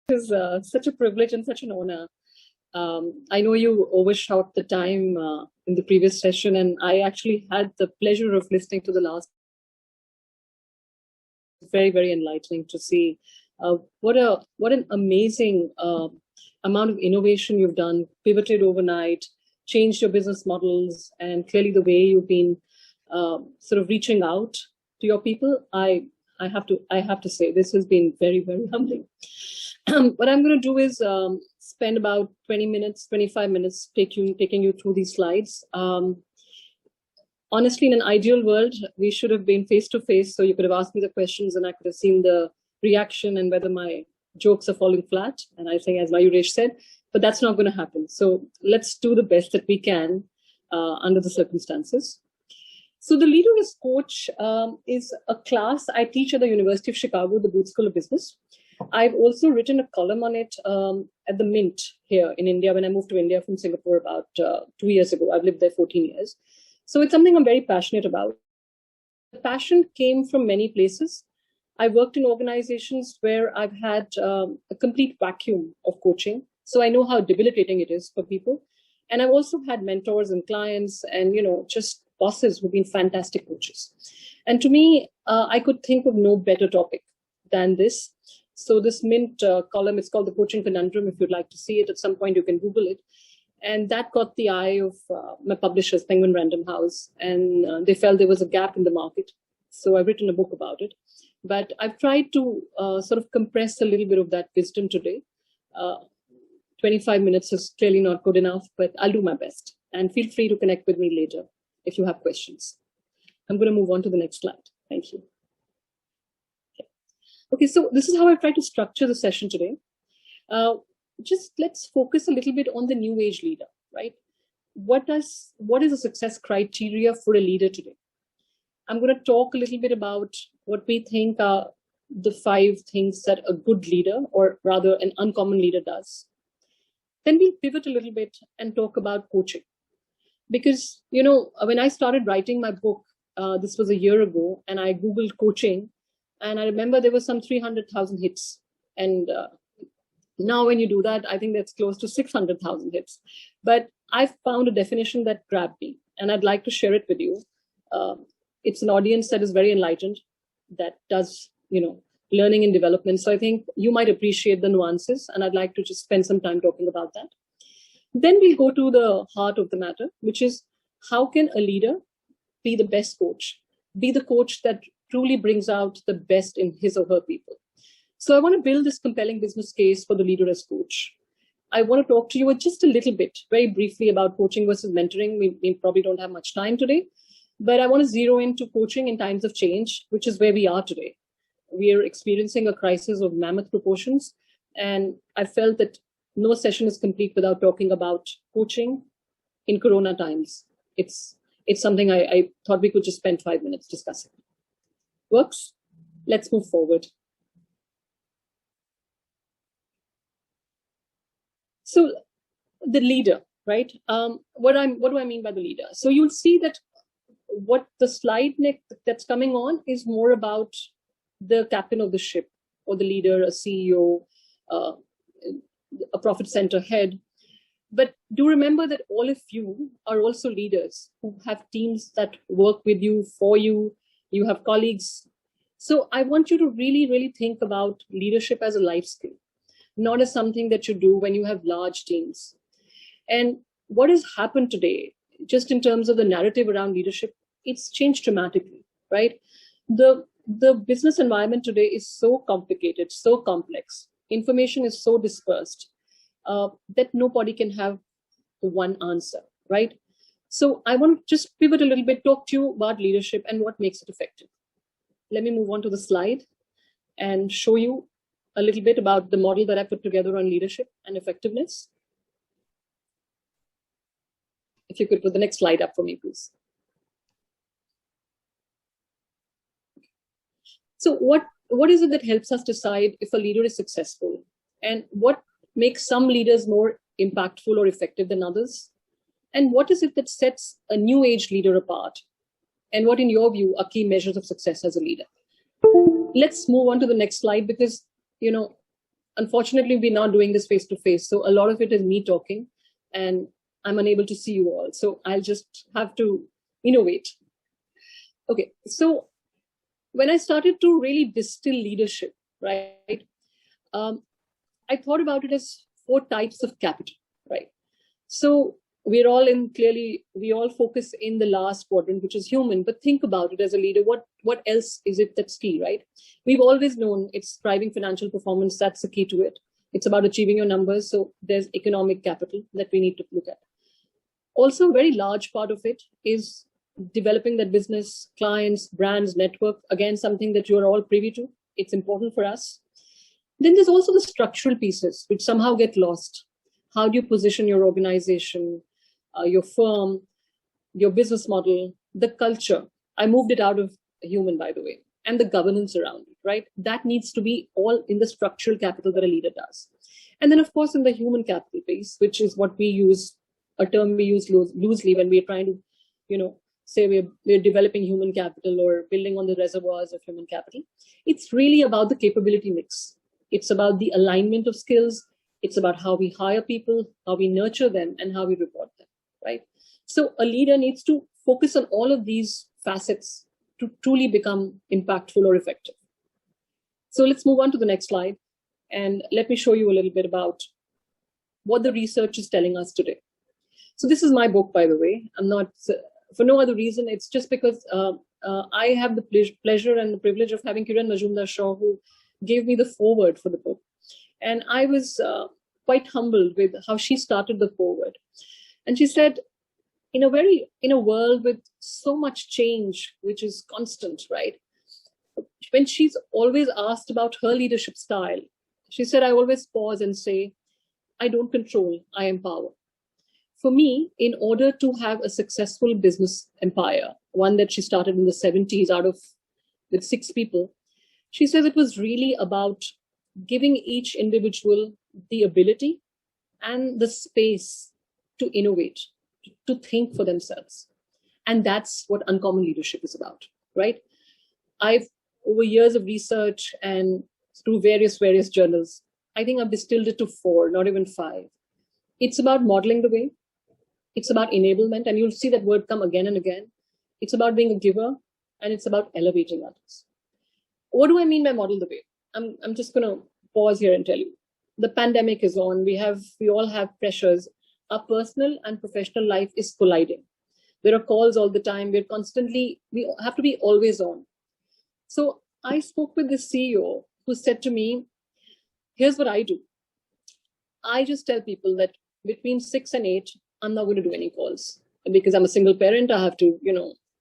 is such a privilege and such an honor. I know you overshot the time in the previous session, and I actually had the pleasure of listening to the last. Very, very enlightening to see what an amazing amount of innovation you've done, pivoted overnight, changed your business models, and clearly the way you've been sort of reaching out to your people. I have to say this has been very, very humbling. What I'm going to do is spend about 20 minutes, 25 minutes taking you through these slides. Honestly, in an ideal world, we should have been face to face, so you could have asked me the questions and I could have seen the reaction and whether my jokes are falling flat. And I think, as Mayuresh said, but that's not going to happen. So let's do the best that we can under the circumstances. So the Leader as Coach is a class I teach at the University of Chicago, the Booth School of Business. I've also written a column on it at the Mint here in India when I moved to India from Singapore about 2 years ago. I've lived there 14 years. So it's something I'm very passionate about. The passion came from many places. I worked in organizations where I've had a complete vacuum of coaching. So I know how debilitating it is for people. And I've also had mentors and clients and, just bosses who've been fantastic coaches. And to me, I could think of no better topic than this. So this Mint column, it's called the Coaching Conundrum. If you'd like to see it at some point, you can Google it. And that caught the eye of my publishers, Penguin Random House, and they felt there was a gap in the market. So I've written a book about it. But I've tried to sort of compress a little bit of that wisdom today. 25 minutes is clearly not good enough, but I'll do my best. And feel free to connect with me later if you have questions. I'm going to move on to the next slide. Thank you. Okay, so this is how I've tried to structure the session today. Just let's focus a little bit on the new age leader, right? What is a success criteria for a leader today? I'm going to talk a little bit about what we think are the 5 things that a good leader, or rather an uncommon leader, does. Then we'll pivot a little bit and talk about coaching. Because, when I started writing my book, this was a year ago, and I Googled coaching, and I remember there were some 300,000 hits. And now when you do that, I think that's close to 600,000 hits. But I've found a definition that grabbed me, and I'd like to share it with you. It's an audience that is very enlightened, that does, learning and development. So I think you might appreciate the nuances, and I'd like to just spend some time talking about that. Then we'll go to the heart of the matter, which is how can a leader be the best coach, be the coach that truly brings out the best in his or her people. So I want to build this compelling business case for the leader as coach. I want to talk to you just a little bit, very briefly, about coaching versus mentoring. We probably don't have much time today, but I want to zero into coaching in times of change, which is where we are today. We are experiencing a crisis of mammoth proportions, and I felt that no session is complete without talking about coaching in Corona times. It's something I thought we could just spend 5 minutes discussing. Works? Let's move forward. So the leader, right? What do I mean by the leader? So you'll see that what the slide that's coming on is more about the captain of the ship, or the leader, a CEO, a profit center head. But do remember that all of you are also leaders who have teams that work with you, for you. You have colleagues. So I want you to really, really think about leadership as a life skill, not as something that you do when you have large teams. And what has happened today, just in terms of the narrative around leadership, it's changed dramatically, right? The business environment today is so complicated, so complex. Information is so dispersed that nobody can have the one answer, right? So I want to just pivot a little bit, talk to you about leadership and what makes it effective. Let me move on to the slide and show you a little bit about the model that I put together on leadership and effectiveness. If you could put the next slide up for me, please. So what is it that helps us decide if a leader is successful? And what makes some leaders more impactful or effective than others? And what is it that sets a new age leader apart? And what, in your view, are key measures of success as a leader? Let's move on to the next slide, because, unfortunately, we're not doing this face to face. So a lot of it is me talking and I'm unable to see you all. So I'll just have to innovate. Okay, so when I started to really distill leadership, right, I thought about it as 4 types of capital, right? So we all focus in the last quadrant, which is human, but think about it as a leader. What else is it that's key, right? We've always known it's driving financial performance. That's the key to it. It's about achieving your numbers. So there's economic capital that we need to look at. Also, a very large part of it is developing that business, clients, brands, network. Again, something that you're all privy to. It's important for us. Then there's also the structural pieces, which somehow get lost. How do you position your organization, your firm, your business model, the culture? I moved it out of human, by the way, and the governance around it, right? That needs to be all in the structural capital that a leader does. And then, of course, in the human capital piece, which is what we use, a term we use loosely when we're trying to, say we're developing human capital or building on the reservoirs of human capital. It's really about the capability mix. It's about the alignment of skills. It's about how we hire people, how we nurture them, and how we reward them, right? So a leader needs to focus on all of these facets to truly become impactful or effective. So let's move on to the next slide. And let me show you a little bit about what the research is telling us today. So this is my book, by the way. I'm not, for no other reason. It's just because I have the pleasure and the privilege of having Kiran Majumdar-Shaw, who gave me the foreword for the book. And I was quite humbled with how she started the foreword. And she said, in a world with so much change, which is constant, right? When she's always asked about her leadership style, she said, I always pause and say, I don't control, I empower. For me, in order to have a successful business empire, one that she started in the 70s with 6 people, she says it was really about giving each individual the ability and the space to innovate, to think for themselves. And that's what uncommon leadership is about, right? Over years of research and through various journals, I think I've distilled it to 4, not even 5. It's about modeling the way. It's about enablement, and you'll see that word come again and again. It's about being a giver, and it's about elevating others. What do I mean by model the way? I'm just going to pause here and tell you. The pandemic is on. We all have pressures. Our personal and professional life is colliding. There are calls all the time. We have to be always on. So I spoke with the CEO who said to me, here's what I do. I just tell people that between 6 and 8, I'm not going to do any calls because I'm a single parent. I have to,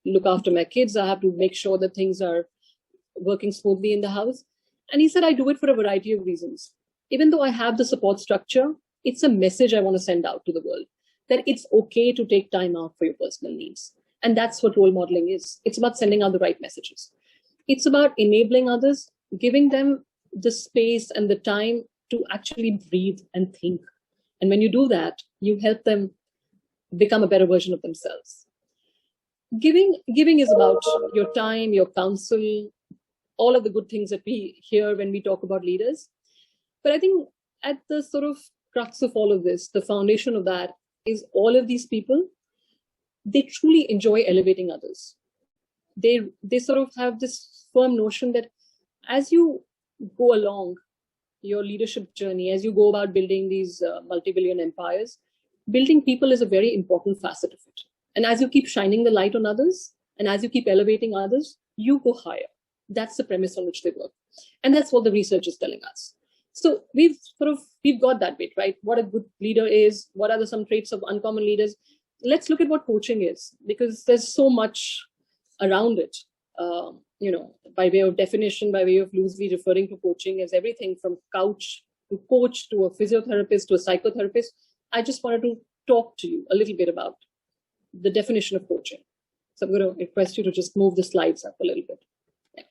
look after my kids. I have to make sure that things are working smoothly in the house. And he said, I do it for a variety of reasons. Even though I have the support structure, it's a message I want to send out to the world that it's okay to take time out for your personal needs. And that's what role modeling is. It's about sending out the right messages. It's about enabling others, giving them the space and the time to actually breathe and think. And when you do that, you help them become a better version of themselves. Giving is about your time, your counsel, all of the good things that we hear when we talk about leaders. But I think at the sort of crux of all of this, the foundation of that is all of these people, they truly enjoy elevating others. They sort of have this firm notion that as you go along your leadership journey, as you go about building these multi-billion empires, building people is a very important facet of it. And as you keep shining the light on others, and as you keep elevating others, you go higher. That's the premise on which they work. And that's what the research is telling us. So we've got that bit, right? What a good leader is, what are some traits of uncommon leaders? Let's look at what coaching is, because there's so much around it. By way of definition, by way of loosely referring to coaching as everything from couch to coach to a physiotherapist to a psychotherapist. I just wanted to talk to you a little bit about the definition of coaching. So I'm going to request you to just move the slides up a little bit. Yeah.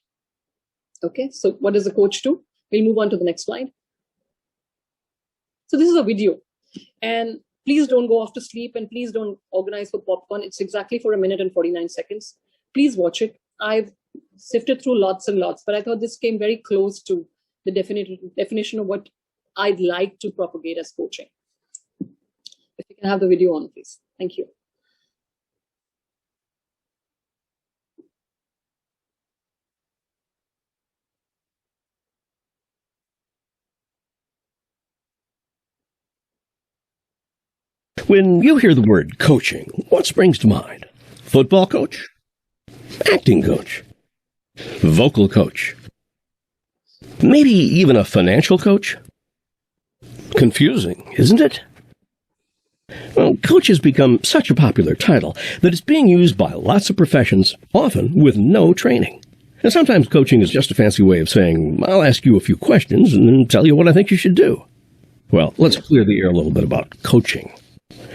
Okay, so what does a coach do? We'll move on to the next slide. So this is a video, and please don't go off to sleep, and please don't organize for popcorn. It's exactly for 1 minute and 49 seconds. Please watch it. I've sifted through lots and lots, but I thought this came very close to the definition of what I'd like to propagate as coaching. If you can have the video on, please. Thank you. When you hear the word coaching, what springs to mind? Football coach? Acting coach? Vocal coach? Maybe even a financial coach? Confusing, isn't it? Well, coach has become such a popular title that it's being used by lots of professions, often with no training. And sometimes coaching is just a fancy way of saying, I'll ask you a few questions and then tell you what I think you should do. Well, let's clear the air a little bit about coaching.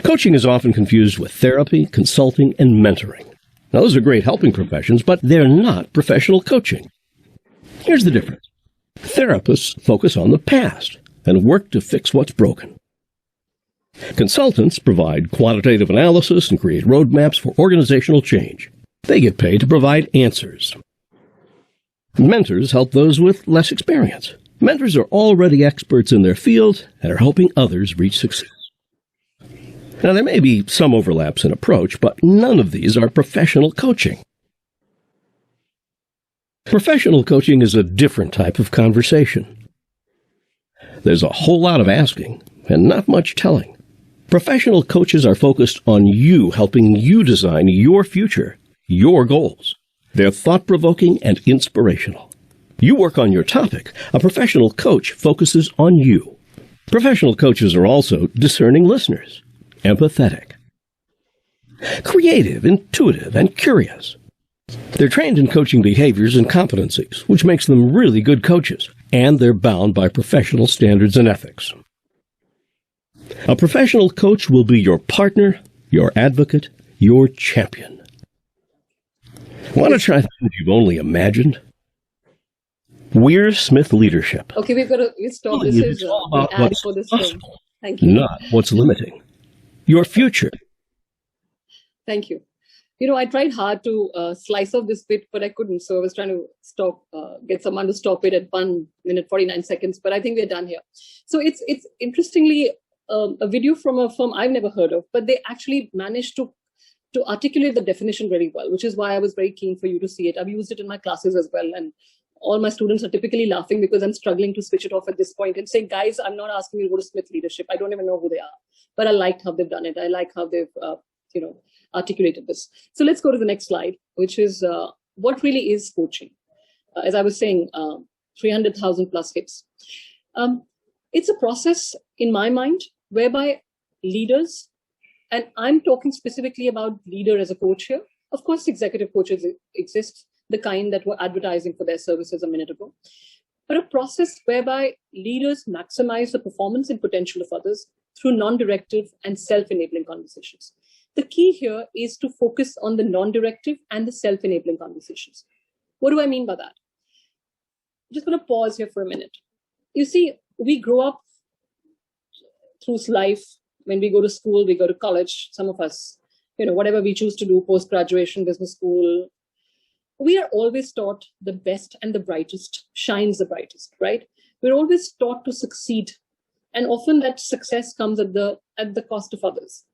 Coaching is often confused with therapy, consulting, and mentoring. Now, those are great helping professions, but they're not professional coaching. Here's the difference. Therapists focus on the past and work to fix what's broken. Consultants provide quantitative analysis and create roadmaps for organizational change. They get paid to provide answers. Mentors help those with less experience. Mentors are already experts in their field and are helping others reach success. Now, there may be some overlaps in approach, but none of these are professional coaching. Professional coaching is a different type of conversation. There's a whole lot of asking and not much telling. Professional coaches are focused on you, helping you design your future, your goals. They're thought-provoking and inspirational. You work on your topic. A professional coach focuses on you. Professional coaches are also discerning listeners. Empathetic, creative, intuitive, and curious. They're trained in coaching behaviors and competencies, which makes them really good coaches, and they're bound by professional standards and ethics. A professional coach will be your partner, your advocate, your champion. Want to try things you've only imagined? Weir Smith Leadership. Okay, we've got to stop. This is about the ad what's for this possible, film. Thank you. not what's limiting. Your future. Thank you. I tried hard to slice off this bit, but I couldn't. So I was trying to get someone to stop it at 1 minute, 49 seconds. But I think we're done here. So it's interestingly a video from a firm I've never heard of, but they actually managed to articulate the definition very well, which is why I was very keen for you to see it. I've used it in my classes as well. And all my students are typically laughing because I'm struggling to switch it off at this point and saying, guys, I'm not asking you to go to Smith Leadership. I don't even know who they are, but I liked how they've done it. I like how they've, articulated this. So let's go to the next slide, which is what really is coaching. As I was saying, 300,000 plus hits. It's a process in my mind whereby leaders, and I'm talking specifically about leader as a coach here. Of course, executive coaches exist, the kind that were advertising for their services a minute ago. But a process whereby leaders maximize the performance and potential of others through non-directive and self-enabling conversations. The key here is to focus on the non-directive and the self-enabling conversations. What do I mean by that? I'm just going to pause here for a minute. You see, we grow up through life. When we go to school, we go to college, some of us, whatever we choose to do, post-graduation, business school, we are always taught the best and the brightest shines the brightest, right? We're always taught to succeed. And often that success comes at the cost of others.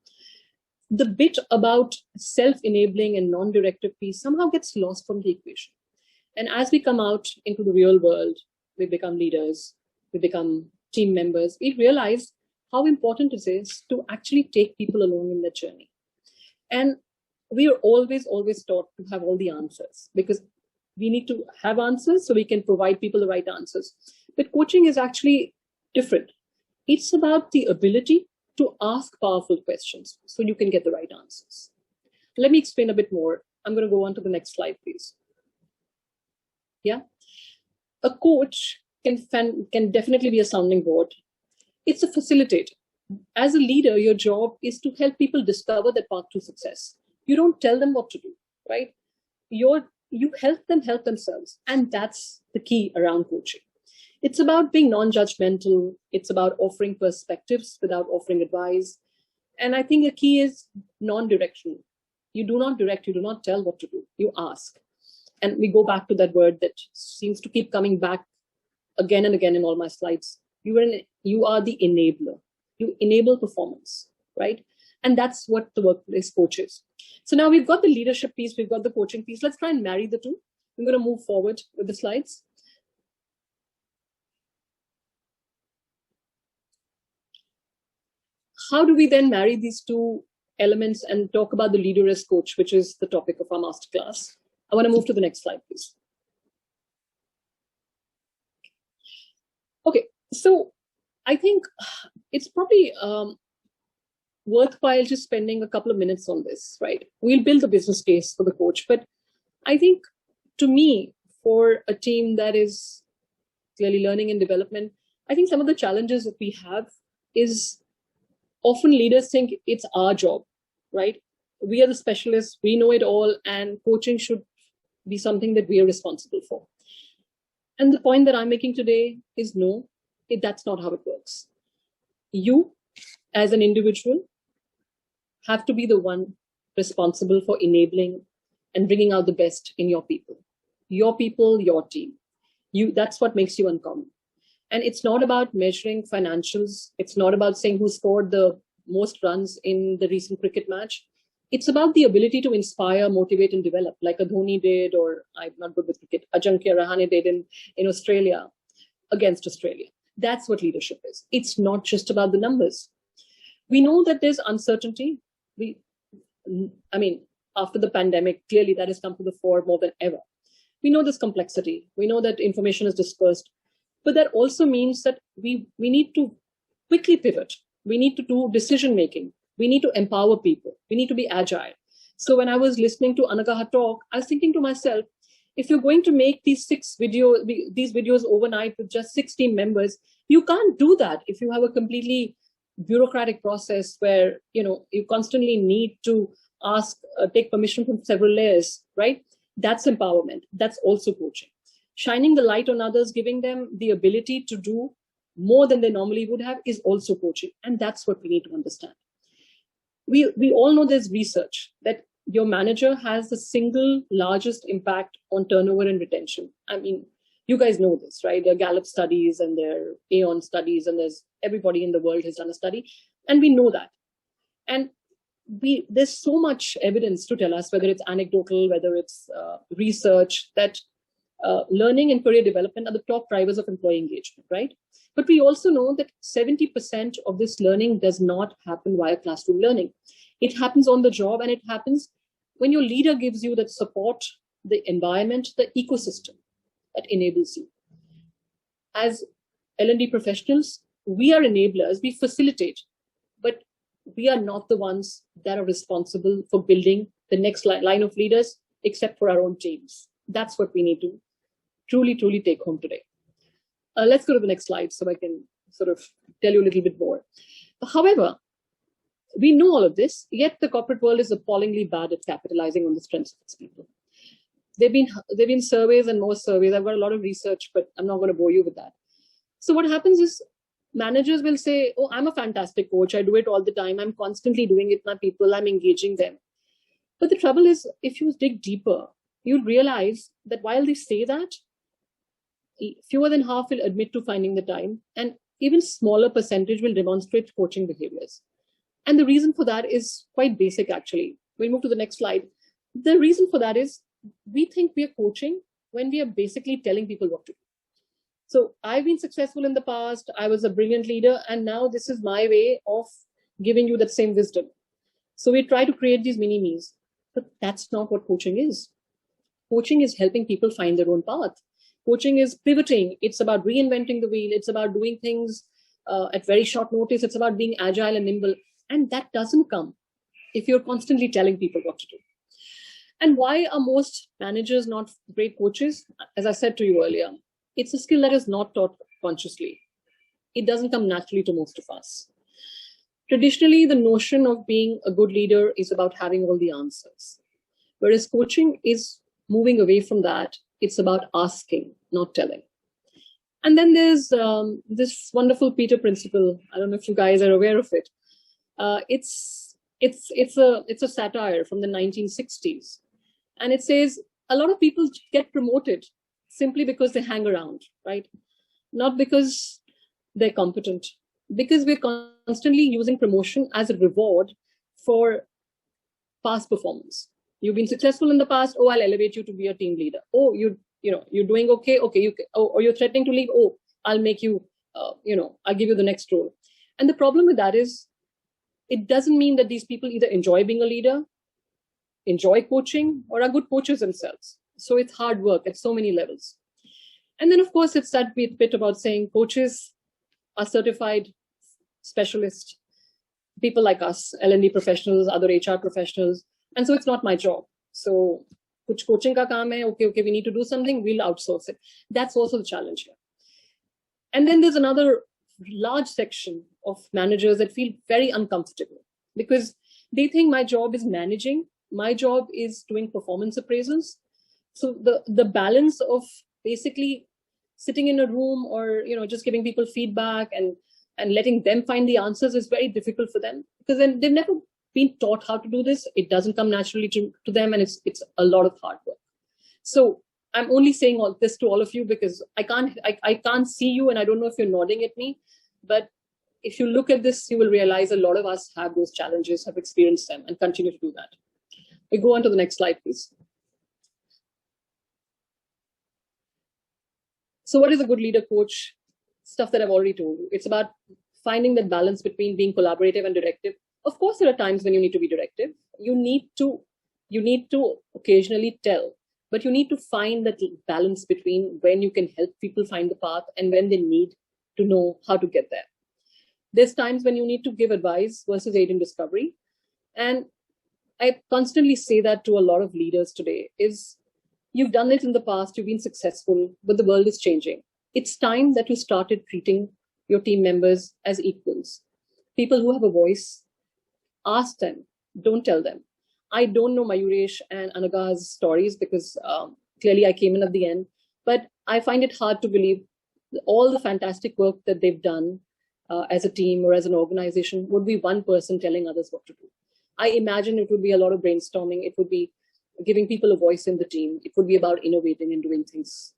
The bit about self-enabling and non-directive piece somehow gets lost from the equation. And as we come out into the real world, we become leaders, we become team members, we realize how important it is to actually take people along in their journey. And we are always taught to have all the answers because we need to have answers so we can provide people the right answers. But coaching is actually different. It's about the ability to ask powerful questions so you can get the right answers. Let me explain a bit more. I'm going to go on to the next slide, please. Yeah. A coach can definitely be a sounding board. It's a facilitator. As a leader, your job is to help people discover their path to success. You don't tell them what to do, right? You help them help themselves. And that's the key around coaching. It's about being non-judgmental. It's about offering perspectives without offering advice. And I think the key is non-directional. You do not direct, you do not tell what to do. You ask. And we go back to that word that seems to keep coming back again and again in all my slides. You are the enabler. You enable performance, right? And that's what the workplace coach is. So now we've got the leadership piece, we've got the coaching piece. Let's try and marry the two. I'm going to move forward with the slides. How do we then marry these two elements and talk about the leader as coach, which is the topic of our masterclass? I want to move to the next slide, please. Okay, so I think it's probably worthwhile just spending a couple of minutes on this, right? We'll build the business case for the coach, but I think to me, for a team that is clearly learning and development, I think some of the challenges that we have is often leaders think it's our job, right? We are the specialists, we know it all, and coaching should be something that we are responsible for. And the point that I'm making today is no, that's not how it works. You, as an individual, have to be the one responsible for enabling and bringing out the best in your people, your team. That's what makes you uncommon. And it's not about measuring financials. It's not about saying who scored the most runs in the recent cricket match. It's about the ability to inspire, motivate, and develop, like a Dhoni did, or I'm not good with cricket, Ajinkya Rahane did in Australia against Australia. That's what leadership is. It's not just about the numbers. We know that there's uncertainty. After the pandemic, clearly that has come to the fore more than ever. We know there's complexity. We know that information is dispersed. But that also means that we need to quickly pivot. We need to do decision making. We need to empower people. We need to be agile. So when I was listening to Anagaha talk, I was thinking to myself, if you're going to make these videos overnight with just 6 team members, you can't do that if you have a completely bureaucratic process where you constantly need to take permission from several layers, right? That's empowerment. That's also coaching. Shining the light on others, giving them the ability to do more than they normally would have, is also coaching. And that's what we need to understand. We all know there's research that your manager has the single largest impact on turnover and retention. I mean, you guys know this, right? There are Gallup studies and there are Aon studies, and everybody in the world has done a study, and we know that. And there's so much evidence to tell us, whether it's anecdotal, whether it's research, that learning and career development are the top drivers of employee engagement, right? But we also know that 70% of this learning does not happen via classroom learning. It happens on the job, and it happens when your leader gives you that support, the environment, the ecosystem that enables you. As L&D professionals, we are enablers, we facilitate, but we are not the ones that are responsible for building the next line of leaders, except for our own teams. That's what we need to truly take home today. Let's go to the next slide so I can sort of tell you a little bit more. However, we know all of this, yet the corporate world is appallingly bad at capitalizing on the strengths of its people. There've been surveys and more surveys. I've got a lot of research, but I'm not going to bore you with that. So what happens is managers will say, oh, I'm a fantastic coach. I do it all the time. I'm constantly doing it with my people. I'm engaging them. But the trouble is, if you dig deeper, you'll realize that while they say that, fewer than half will admit to finding the time, and even smaller percentage will demonstrate coaching behaviors. And the reason for that is quite basic, actually. We'll move to the next slide. The reason for that is we think we are coaching when we are basically telling people what to do. So I've been successful in the past. I was a brilliant leader, and now this is my way of giving you that same wisdom. So we try to create these mini-me's, but that's not what coaching is. Coaching is helping people find their own path. Coaching is pivoting. It's about reinventing the wheel. It's about doing things at very short notice. It's about being agile and nimble. And that doesn't come if you're constantly telling people what to do. And why are most managers not great coaches? As I said to you earlier, it's a skill that is not taught consciously. It doesn't come naturally to most of us. Traditionally, the notion of being a good leader is about having all the answers. Whereas coaching is moving away from that. It's about asking, not telling. And then there's this wonderful Peter principle. I don't know if you guys are aware of it. It's a satire from the 1960s. And it says a lot of people get promoted simply because they hang around, right? Not because they're competent, because we're constantly using promotion as a reward for past performance. You've been successful in the past. Oh, I'll elevate you to be a team leader. Oh, you're doing okay. Okay, or you're threatening to leave. Oh, I'll make you. I'll give you the next role. And the problem with that is, it doesn't mean that these people either enjoy being a leader, enjoy coaching, or are good coaches themselves. So it's hard work at so many levels. And then, of course, it's that bit about saying coaches are certified specialists, people like us, L&D professionals, other HR professionals. And so it's not my job. So kuch coaching ka kaam hai, okay, we need to do something, we'll outsource it. That's also the challenge here. And then there's another large section of managers that feel very uncomfortable because they think my job is managing, my job is doing performance appraisals. So the balance of basically sitting in a room or just giving people feedback and letting them find the answers is very difficult for them, because then they've never been taught how to do this. It doesn't come naturally to them, and it's a lot of hard work. So I'm only saying all this to all of you because I can't see you, and I don't know if you're nodding at me, but if you look at this, you will realize a lot of us have those challenges, have experienced them, and continue to do that. We go on to the next slide, please. So what is a good leader coach? Stuff that I've already told you. It's about finding that balance between being collaborative and directive. Of course, there are times when you need to be directive. You need to occasionally tell, but you need to find that balance between when you can help people find the path and when they need to know how to get there. There's times when you need to give advice versus aid in discovery. And I constantly say that to a lot of leaders today is, you've done it in the past, you've been successful, but the world is changing. It's time that you started treating your team members as equals. People who have a voice, ask them, don't tell them. I don't know Mayuresh and Anaga's stories because clearly I came in at the end, but I find it hard to believe all the fantastic work that they've done as a team or as an organization would be one person telling others what to do. I imagine it would be a lot of brainstorming. It would be giving people a voice in the team. It would be about innovating and doing things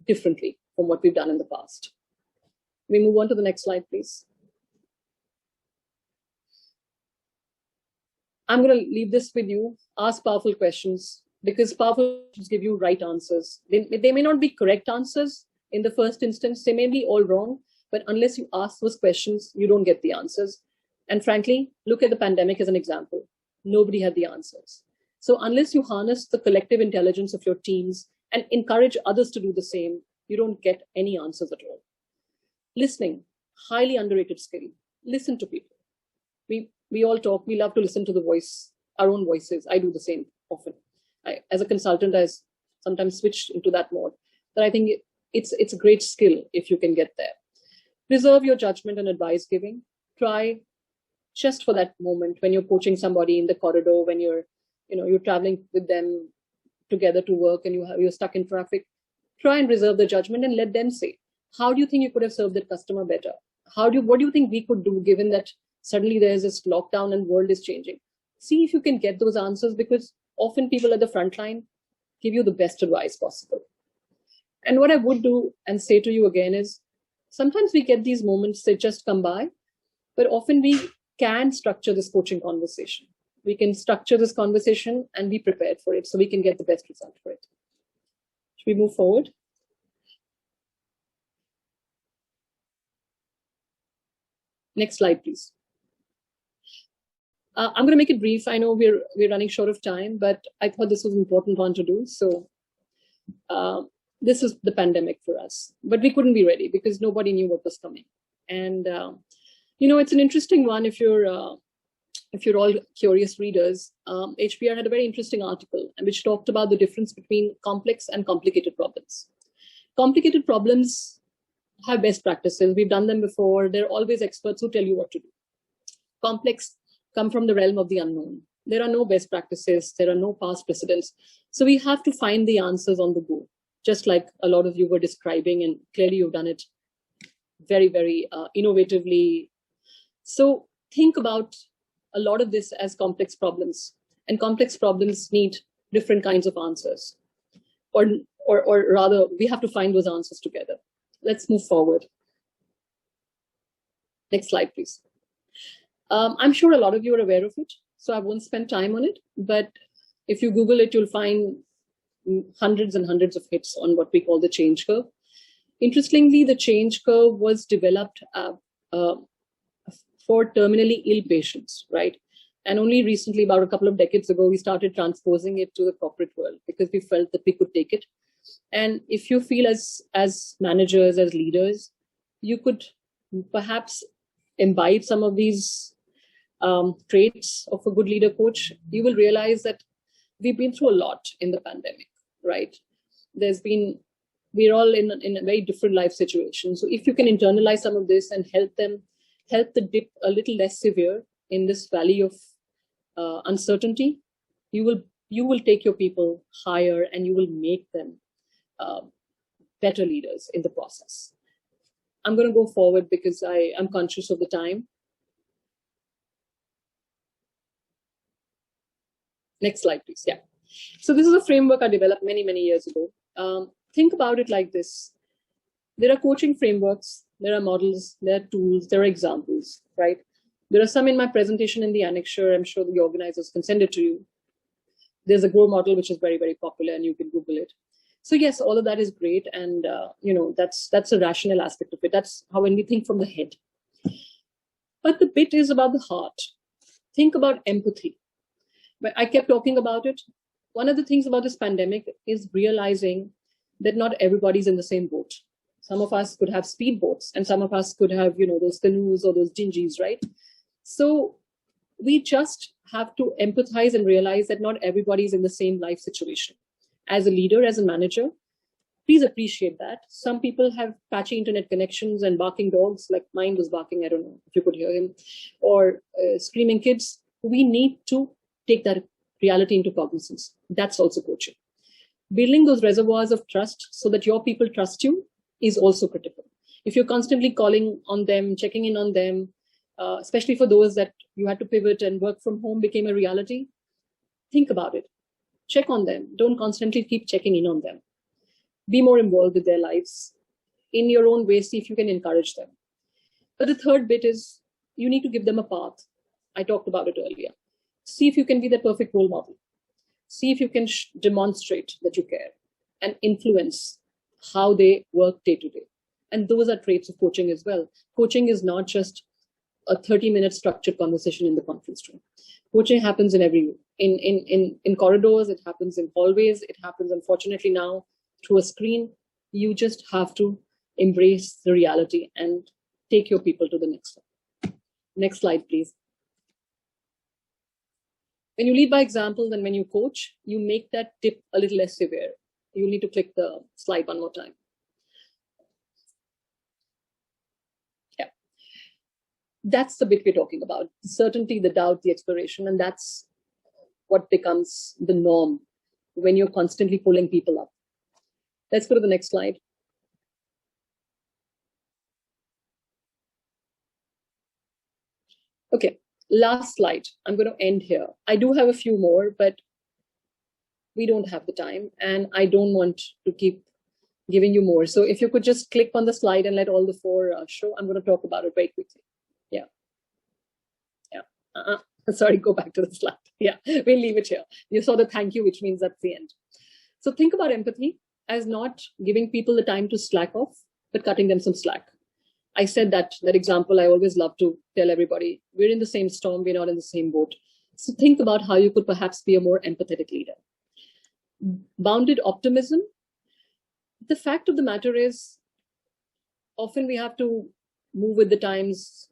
differently from what we've done in the past. We move on to the next slide, please. I'm going to leave this with you. Ask powerful questions, because powerful questions give you right answers. They may not be correct answers in the first instance. They may be all wrong, but unless you ask those questions, you don't get the answers. And frankly, look at the pandemic as an example. Nobody had the answers. So unless you harness the collective intelligence of your teams and encourage others to do the same, you don't get any answers at all. Listening, highly underrated skill. Listen to people. We all talk, we love to listen to the voice, our own voices. I do the same often. As a consultant, I sometimes switch into that mode. But I think it's a great skill if you can get there. Reserve your judgment and advice giving. Try just for that moment when you're coaching somebody in the corridor, when you're traveling with them together to work and you're stuck in traffic. Try and reserve the judgment and let them say, how do you think you could have served that customer better? What do you think we could do given that suddenly there's this lockdown and world is changing? See if you can get those answers, because often people at the front line give you the best advice possible. And what I would do and say to you again is, sometimes we get these moments that just come by, but often we can structure this coaching conversation. We can structure this conversation and be prepared for it so we can get the best result for it. Should we move forward? Next slide, please. I'm going to make it brief. I know we're running short of time, but I thought this was an important one to do. So this is the pandemic for us, but we couldn't be ready because nobody knew what was coming. And it's an interesting one if you're all curious readers. HBR had a very interesting article which talked about the difference between complex and complicated problems. Complicated problems have best practices. We've done them before. There are always experts who tell you what to do. Complex come from the realm of the unknown. There are no best practices. There are no past precedents. So we have to find the answers on the go, just like a lot of you were describing, and clearly you've done it very, very innovatively. So think about a lot of this as complex problems, and complex problems need different kinds of answers, or rather, we have to find those answers together. Let's move forward. Next slide, please. I'm sure a lot of you are aware of it, so I won't spend time on it. But if you Google it, you'll find hundreds and hundreds of hits on what we call the change curve. Interestingly, the change curve was developed for terminally ill patients, right? And only recently, about a couple of decades ago, we started transposing it to the corporate world because we felt that we could take it. And if you feel as managers, as leaders, you could perhaps imbibe some of these traits of a good leader coach, you will realize that we've been through a lot in the pandemic, right? We're all in a very different life situation. So if you can internalize some of this and help the dip a little less severe in this valley of uncertainty, you will take your people higher and you will make them better leaders in the process. I'm going to go forward because I'm conscious of the time. Next slide, please. Yeah. So this is a framework I developed many, many years ago. Think about it like this. There are coaching frameworks, there are models, there are tools, there are examples, right? There are some in my presentation in the annexure. I'm sure the organizers can send it to you. There's a GROW model, which is very, very popular, and you can Google it. So yes, all of that is great. And, that's a rational aspect of it. That's how when we think from the head. But the bit is about the heart. Think about empathy. But I kept talking about it. One of the things about this pandemic is realizing that not everybody's in the same boat. Some of us could have speedboats and some of us could have, those canoes or those dinghies, right? So we just have to empathize and realize that not everybody's in the same life situation. As a leader, as a manager, please appreciate that. Some people have patchy internet connections and barking dogs, like mine was barking, I don't know if you could hear him, or screaming kids. We need to take that reality into cognizance. That's also coaching. Building those reservoirs of trust so that your people trust you is also critical. If you're constantly calling on them, checking in on them, especially for those that you had to pivot and work from home became a reality, think about it. Check on them. Don't constantly keep checking in on them. Be more involved with their lives. In your own way, see if you can encourage them. But the third bit is you need to give them a path. I talked about it earlier. See if you can be the perfect role model. See if you can demonstrate that you care and influence how they work day to day. And those are traits of coaching as well. Coaching is not just a 30-minute structured conversation in the conference room. Coaching happens in every in corridors, it happens in hallways, it happens unfortunately now through a screen. You just have to embrace the reality and take your people to the next one. Next slide, please. When you lead by example and when you coach, you make that dip a little less severe. You need to click the slide one more time. Yeah. That's the bit we're talking about. The certainty, the doubt, the exploration, and that's what becomes the norm when you're constantly pulling people up. Let's go to the next slide. Okay. Last slide. I'm going to end here. I do have a few more, but we don't have the time and I don't want to keep giving you more. So if you could just click on the slide and let all the four show, I'm going to talk about it very quickly. Yeah. Yeah. Sorry, go back to the slide. Yeah, we'll leave it here. You saw the thank you, which means that's the end. So think about empathy as not giving people the time to slack off, but cutting them some slack. I said that example, I always love to tell everybody, we're in the same storm, we're not in the same boat. So think about how you could perhaps be a more empathetic leader. Bounded optimism. The fact of the matter is, often we have to move with the times.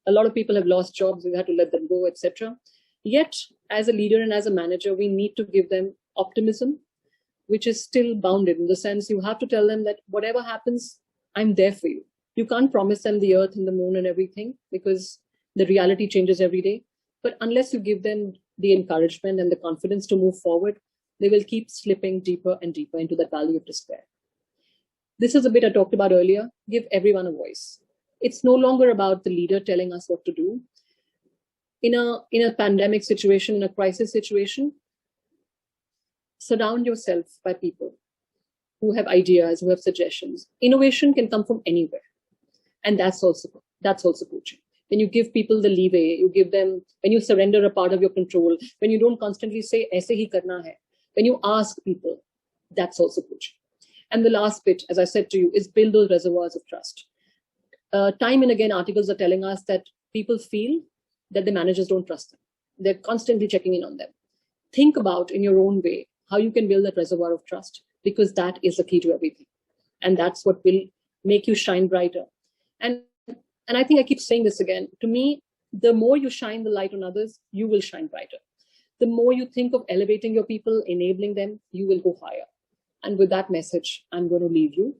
A lot of people have lost jobs, we've had to let them go, etc. Yet, as a leader and as a manager, we need to give them optimism, which is still bounded in the sense you have to tell them that whatever happens, I'm there for you. You can't promise them the earth and the moon and everything because the reality changes every day. But unless you give them the encouragement and the confidence to move forward, they will keep slipping deeper and deeper into that valley of despair. This is a bit I talked about earlier. Give everyone a voice. It's no longer about the leader telling us what to do. In a pandemic situation, in a crisis situation, surround yourself by people who have ideas, who have suggestions. Innovation can come from anywhere. And that's also That's also coaching. When you give people the leeway, when you surrender a part of your control, when you don't constantly say, aise hi karna hai, when you ask people, that's also coaching. And the last bit, as I said to you, is build those reservoirs of trust. Time and again, articles are telling us that people feel that the managers don't trust them. They're constantly checking in on them. Think about in your own way how you can build that reservoir of trust, because that is the key to everything. And that's what will make you shine brighter. And I think I keep saying this again. To me, the more you shine the light on others, you will shine brighter. The more you think of elevating your people, enabling them, you will go higher. And with that message, I'm going to leave you.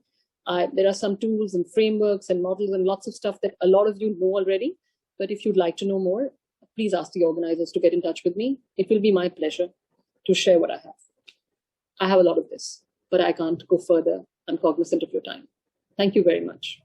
There are some tools and frameworks and models and lots of stuff that a lot of you know already. But if you'd like to know more, please ask the organizers to get in touch with me. It will be my pleasure to share what I have. I have a lot of this, but I can't go further. I'm cognizant of your time. Thank you very much.